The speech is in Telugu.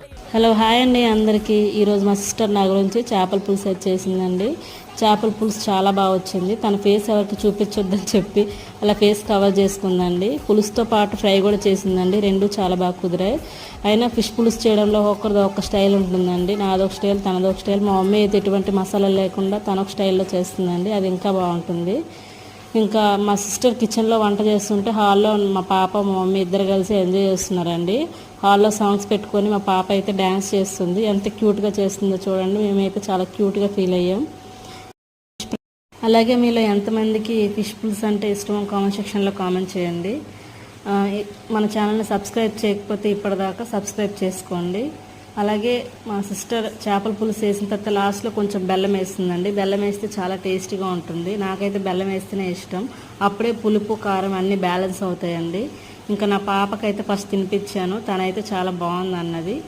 హలో హాయ్ అండి అందరికీ. ఈరోజు మా సిస్టర్ నా గురించి చేపల పులుసు అయితే చేసిందండి. చేపల పులుసు చాలా బాగా వచ్చింది. తన ఫేస్ ఎవరికి చూపించొద్దని చెప్పి అలా ఫేస్ కవర్ చేసుకుందండి. పులుసుతో పాటు ఫ్రై కూడా చేసిందండి. రెండు చాలా బాగా కుదిరాయి. అయినా ఫిష్ పులుసు చేయడంలో ఒకరిది ఒక స్టైల్ ఉంటుందండి. నాదొక స్టైల్, తనదొక స్టైల్. మా మమ్మీ అయితే ఎటువంటి మసాలాలు లేకుండా తనొక స్టైల్లో చేస్తుందండి. అది ఇంకా బాగుంటుంది. ఇంకా మా సిస్టర్ కిచెన్లో వంట చేస్తుంటే హాల్లో మా పాప మా మమ్మీ ఇద్దరు కలిసి ఎంజాయ్ చేస్తున్నారండి. హాల్లో సాంగ్స్ పెట్టుకొని మా పాప అయితే డ్యాన్స్ చేస్తుంది. ఎంత క్యూట్గా చేస్తుందో చూడండి. మేమైతే చాలా క్యూట్గా ఫీల్ అయ్యాం. అలాగే మీలో ఎంతమందికి ఫిష్ పులుసు అంటే ఇష్టమో కామెంట్ సెక్షన్లో కామెంట్ చేయండి. మన ఛానల్ని సబ్స్క్రైబ్ చేయకపోతే ఇప్పటిదాకా సబ్స్క్రైబ్ చేసుకోండి. అలాగే మా సిస్టర్ చేపల పులుసు వేసిన తర్వాత లాస్ట్లో కొంచెం బెల్లం వేస్తుందండి. బెల్లం వేస్తే చాలా టేస్టీగా ఉంటుంది. నాకైతే బెల్లం వేస్తేనే ఇష్టం. అప్పుడే పులుపు కారం అన్నీ బ్యాలెన్స్ అవుతాయండి. ఇంకా నా పాపకైతే ఫస్ట్ తినిపించాను. తనైతే చాలా బాగుంది అన్నది.